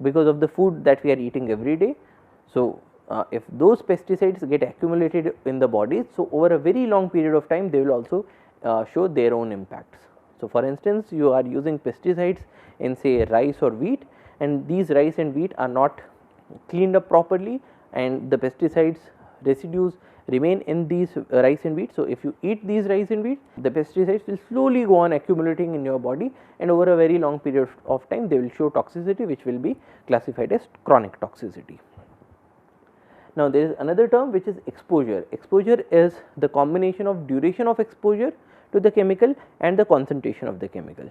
because of the food that we are eating every day, so if those pesticides get accumulated in the bodies, so over a very long period of time they will also show their own impacts. So, for instance, you are using pesticides in say rice or wheat, and these rice and wheat are not cleaned up properly, and the pesticides residues remain in these rice and wheat. So, if you eat these rice and wheat, the pesticides will slowly go on accumulating in your body, and over a very long period of time they will show toxicity, which will be classified as chronic toxicity. Now, there is another term which is exposure. Exposure is the combination of duration of exposure to the chemical and the concentration of the chemical.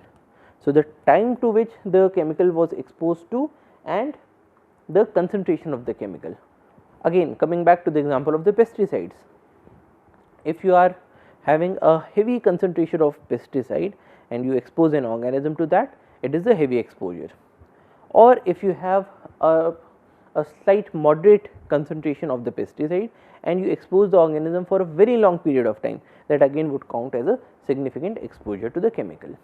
So, the time to which the chemical was exposed to and the concentration of the chemical. Again, coming back to the example of the pesticides, if you are having a heavy concentration of pesticide and you expose an organism to that, it is a heavy exposure. Or if you have a slight moderate concentration of the pesticide and you expose the organism for a very long period of time, that again would count as a significant exposure to the chemical.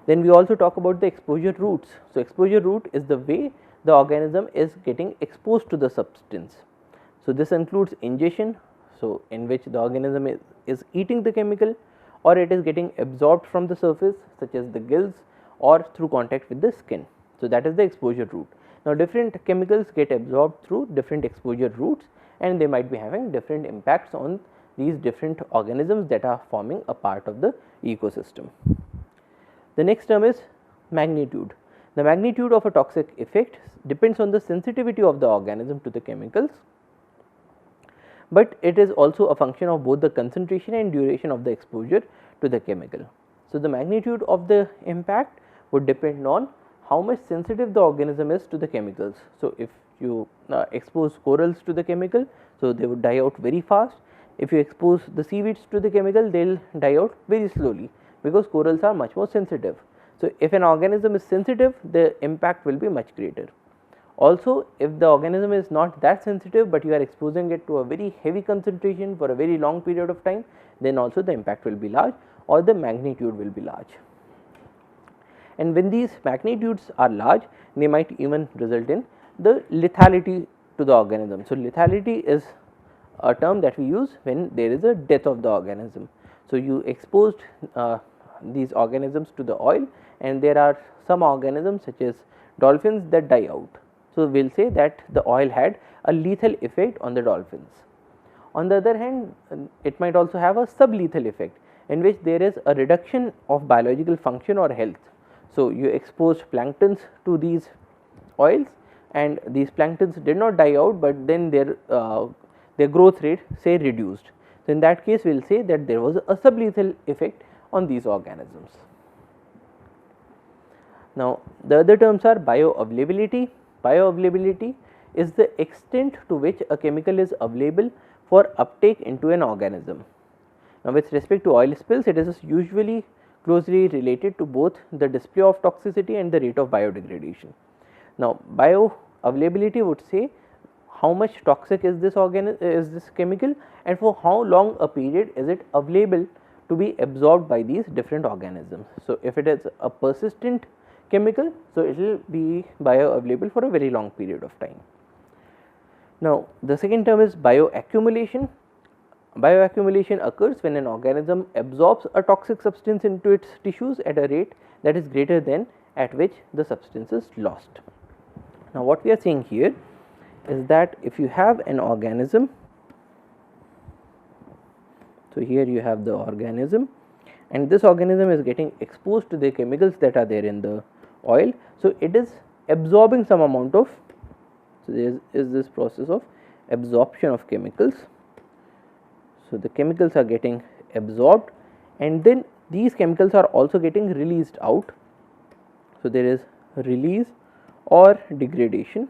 Then we also talk about the exposure routes. So, exposure route is the way the organism is getting exposed to the substance. So, this includes ingestion, so in which the organism is eating the chemical, or it is getting absorbed from the surface such as the gills or through contact with the skin. So, that is the exposure route. Now, different chemicals get absorbed through different exposure routes, and they might be having different impacts on these different organisms that are forming a part of the ecosystem. The next term is magnitude. The magnitude of a toxic effect depends on the sensitivity of the organism to the chemicals, but it is also a function of both the concentration and duration of the exposure to the chemical. So, the magnitude of the impact would depend on how much sensitive the organism is to the chemicals. So, if you expose corals to the chemical, so they would die out very fast. If you expose the seaweeds to the chemical, they will die out very slowly because corals are much more sensitive. So, if an organism is sensitive, the impact will be much greater. Also, if the organism is not that sensitive, but you are exposing it to a very heavy concentration for a very long period of time, then also the impact will be large or the magnitude will be large. And when these magnitudes are large, they might even result in the lethality to the organism. So, lethality is a term that we use when there is a death of the organism. So, you exposed these organisms to the oil, and there are some organisms such as dolphins that die out. So, we will say that the oil had a lethal effect on the dolphins. On the other hand, it might also have a sublethal effect, in which there is a reduction of biological function or health. So, you expose planktons to these oils, and these planktons did not die out, but then their growth rate say reduced. So, in that case we will say that there was a sublethal effect on these organisms. Now, the other terms are bioavailability. Bioavailability is the extent to which a chemical is available for uptake into an organism. Now, with respect to oil spills, it is usually closely related to both the display of toxicity and the rate of biodegradation. Now, bioavailability would say how much toxic is this chemical and for how long a period is it available to be absorbed by these different organisms. So, if it is a persistent chemical, so it will be bioavailable for a very long period of time. Now, the second term is bioaccumulation. Bioaccumulation occurs when an organism absorbs a toxic substance into its tissues at a rate that is greater than at which the substance is lost. Now, what we are saying here is that if you have an organism, so here you have the organism and this organism is getting exposed to the chemicals that are there in the oil. So, it is absorbing some amount of, so there is this process of absorption of chemicals. So, the chemicals are getting absorbed and then these chemicals are also getting released out. So, there is release or degradation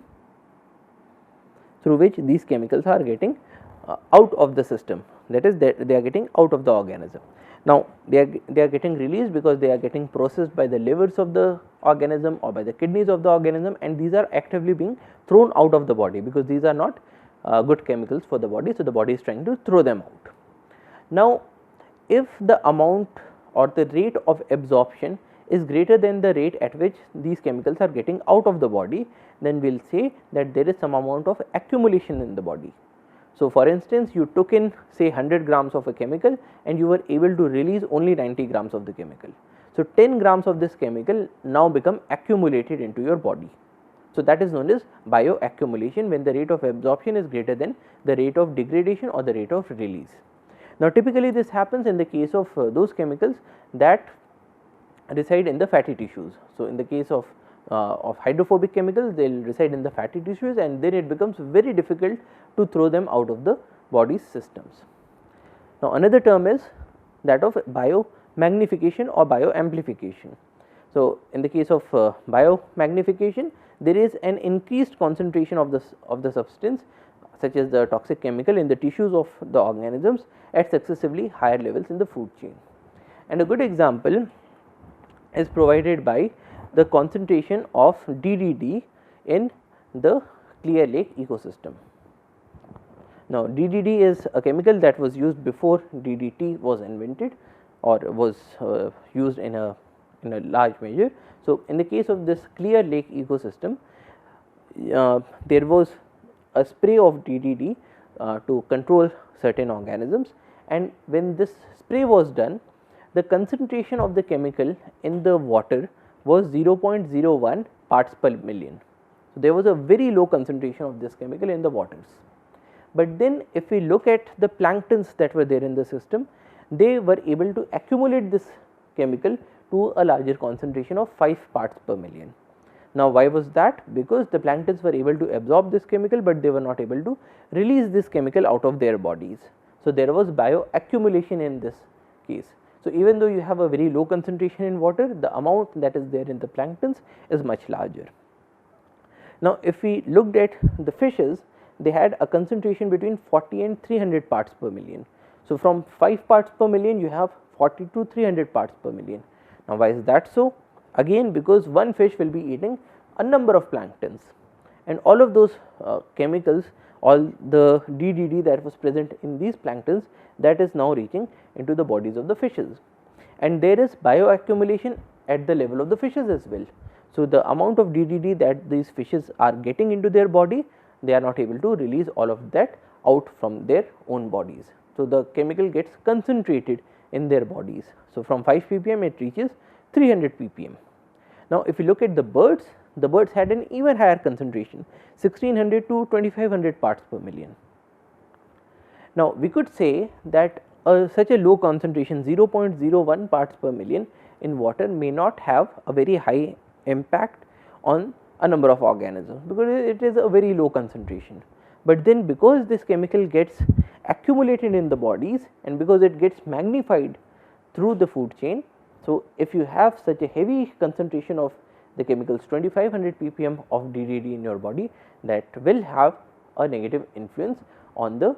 through which these chemicals are getting out of the system, that is they are getting out of the organism. Now, they are getting released because they are getting processed by the livers of the organism or by the kidneys of the organism, and these are actively being thrown out of the body because these are not good chemicals for the body. So, the body is trying to throw them out. Now, if the amount or the rate of absorption is greater than the rate at which these chemicals are getting out of the body, then we will say that there is some amount of accumulation in the body. So, for instance, you took in say 100 grams of a chemical and you were able to release only 90 grams of the chemical. So, 10 grams of this chemical now become accumulated into your body. So, that is known as bioaccumulation when the rate of absorption is greater than the rate of degradation or the rate of release. Now, typically this happens in the case of those chemicals that reside in the fatty tissues. So, in the case of hydrophobic chemicals, they will reside in the fatty tissues and then it becomes very difficult to throw them out of the body's systems. Now, another term is that of biomagnification or bioamplification. So, in the case of biomagnification, there is an increased concentration of the substance such as the toxic chemical in the tissues of the organisms at successively higher levels in the food chain. And a good example is provided by the concentration of DDT in the Clear Lake ecosystem. Now, DDT is a chemical that was used before DDT was invented or was used in a large measure. So, in the case of this Clear Lake ecosystem, there was a spray of DDT to control certain organisms, and when this spray was done, the concentration of the chemical in the water was 0.01 parts per million. So, there was a very low concentration of this chemical in the waters. But then if we look at the planktons that were there in the system, they were able to accumulate this chemical to a larger concentration of 5 parts per million. Now, why was that? Because the planktons were able to absorb this chemical, but they were not able to release this chemical out of their bodies. So, there was bioaccumulation in this case. So, even though you have a very low concentration in water, the amount that is there in the planktons is much larger. Now, if we looked at the fishes, they had a concentration between 40 and 300 parts per million. So, from 5 parts per million you have 40 to 300 parts per million. Now, why is that so? Again, because one fish will be eating a number of planktons, and all of those chemicals, all the DDT that was present in these planktons, that is now reaching into the bodies of the fishes, and there is bioaccumulation at the level of the fishes as well. So, the amount of DDT that these fishes are getting into their body, they are not able to release all of that out from their own bodies. So, the chemical gets concentrated in their bodies. So, from 5 ppm it reaches 300 ppm. Now, if you look at the birds had an even higher concentration, 1600 to 2500 parts per million. Now, we could say that such a low concentration 0.01 parts per million in water may not have a very high impact on a number of organisms because it is a very low concentration. But then because this chemical gets accumulated in the bodies and because it gets magnified through the food chain. So, if you have such a heavy concentration of the chemicals 2500 ppm of DDT in your body, that will have a negative influence on the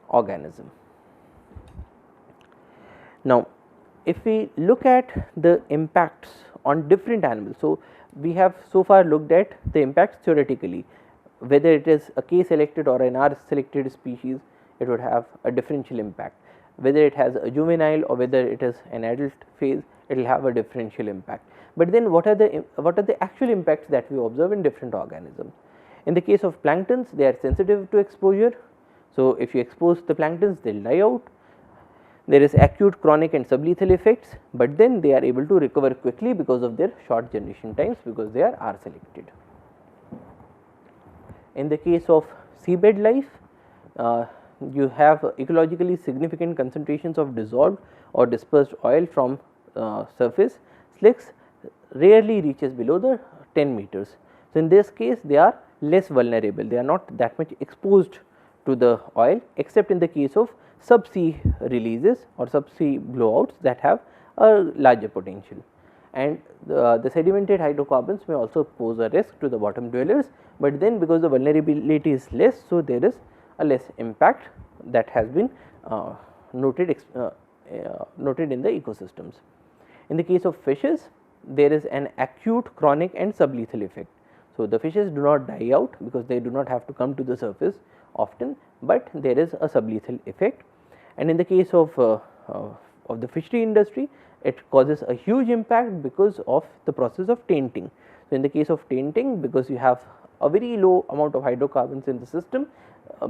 organism. Now, if we look at the impacts on different animals, so we have so far looked at the impacts theoretically, whether it is a K selected or an R selected species, it would have a differential impact. Whether it has a juvenile or whether it is an adult phase, it will have a differential impact. But then what are the actual impacts that we observe in different organisms? In the case of planktons, they are sensitive to exposure. So, if you expose the planktons, they will die out. There is acute, chronic and sublethal effects, but then they are able to recover quickly because of their short generation times, because they are R selected. In the case of seabed life, you have ecologically significant concentrations of dissolved or dispersed oil from surface slicks rarely reaches below the 10 meters. So, in this case they are less vulnerable, they are not that much exposed to the oil, except in the case of subsea releases or subsea blowouts that have a larger potential. And the sedimented hydrocarbons may also pose a risk to the bottom dwellers, but then because the vulnerability is less, so there is a less impact that has been noted in the ecosystems. In the case of fishes, there is an acute, chronic and sublethal effect. So, the fishes do not die out because they do not have to come to the surface often, but there is a sublethal effect. And in the case of the fishery industry, it causes a huge impact because of the process of tainting. So, in the case of tainting, because you have a very low amount of hydrocarbons in the system,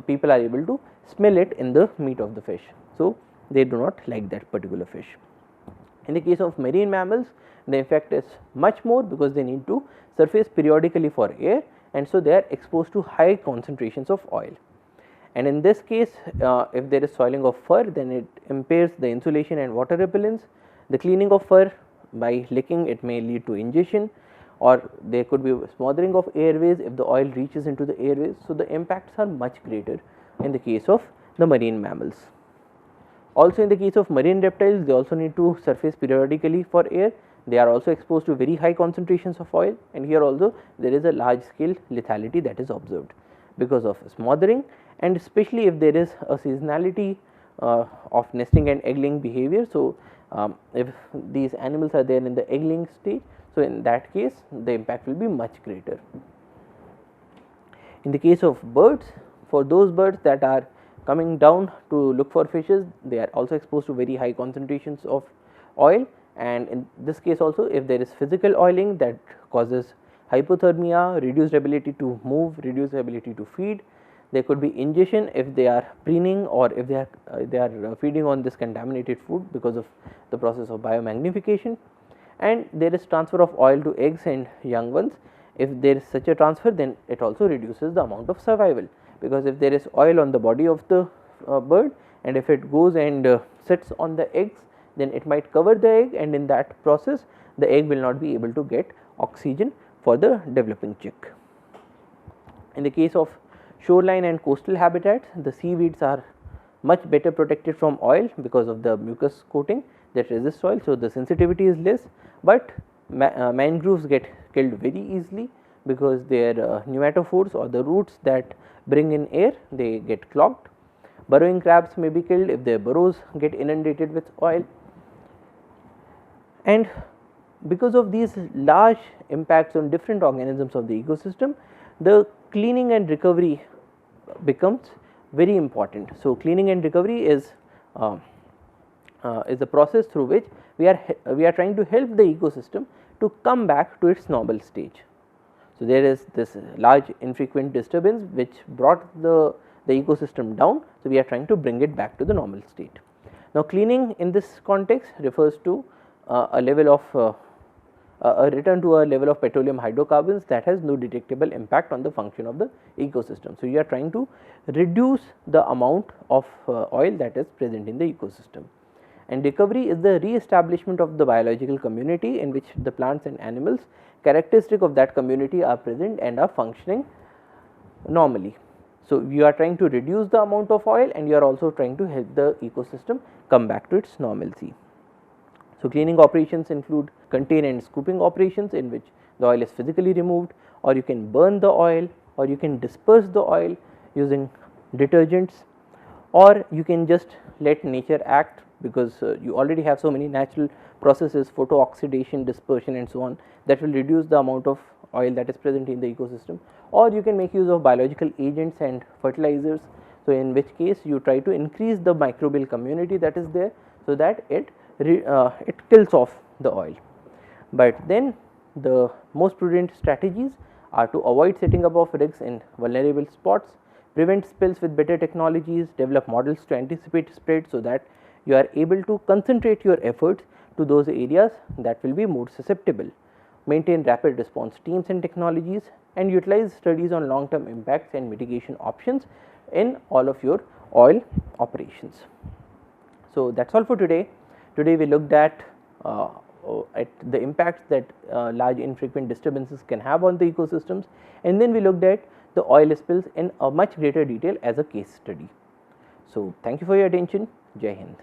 people are able to smell it in the meat of the fish. So, they do not like that particular fish. In the case of marine mammals, the effect is much more because they need to surface periodically for air, and so they are exposed to high concentrations of oil. And in this case, if there is soiling of fur, then it impairs the insulation and water repellence. The cleaning of fur by licking, it may lead to ingestion, or there could be smothering of airways if the oil reaches into the airways. So, the impacts are much greater in the case of the marine mammals. Also, in the case of marine reptiles, they also need to surface periodically for air. They are also exposed to very high concentrations of oil, and here also there is a large scale lethality that is observed because of smothering, and especially if there is a seasonality of nesting and egg-laying behavior. So, if these animals are there in the egg-laying stage, so in that case the impact will be much greater. In the case of birds, for those birds that are coming down to look for fishes, they are also exposed to very high concentrations of oil, and in this case also if there is physical oiling that causes hypothermia, reduced ability to move, reduced ability to feed. There could be ingestion if they are preening or if they are feeding on this contaminated food because of the process of biomagnification, and there is transfer of oil to eggs and young ones. If there is such a transfer, then it also reduces the amount of survival, because if there is oil on the body of the bird and if it goes and sits on the eggs, then it might cover the egg, and in that process the egg will not be able to get oxygen for the developing chick. In the case of shoreline and coastal habitats, the seaweeds are much better protected from oil because of the mucus coating that resists oil. So, the sensitivity is less, but mangroves get killed very easily because their pneumatophores or the roots that bring in air, they get clogged. Burrowing crabs may be killed if their burrows get inundated with oil, and because of these large impacts on different organisms of the ecosystem, the cleaning and recovery becomes very important. So, cleaning and recovery is a process through which we are trying to help the ecosystem to come back to its normal stage. So, there is this large infrequent disturbance which brought the ecosystem down. So, we are trying to bring it back to the normal state. Now, cleaning in this context refers to a level of a return to a level of petroleum hydrocarbons that has no detectable impact on the function of the ecosystem. So, you are trying to reduce the amount of oil that is present in the ecosystem, and recovery is the re-establishment of the biological community in which the plants and animals characteristic of that community are present and are functioning normally. So, you are trying to reduce the amount of oil and you are also trying to help the ecosystem come back to its normalcy. So, cleaning operations include contain and scooping operations in which the oil is physically removed, or you can burn the oil, or you can disperse the oil using detergents, or you can just let nature act, because you already have so many natural processes, photo oxidation, dispersion and so on, that will reduce the amount of oil that is present in the ecosystem, or you can make use of biological agents and fertilizers. So, in which case you try to increase the microbial community that is there, so that it kills off the oil. But then the most prudent strategies are to avoid setting up of rigs in vulnerable spots, prevent spills with better technologies, develop models to anticipate spread, so that you are able to concentrate your efforts to those areas that will be more susceptible, maintain rapid response teams and technologies, and utilize studies on long term impacts and mitigation options in all of your oil operations. So, that is all for today. Today we looked at the impacts that large infrequent disturbances can have on the ecosystems, and then we looked at the oil spills in a much greater detail as a case study. So, thank you for your attention. Jai Hind.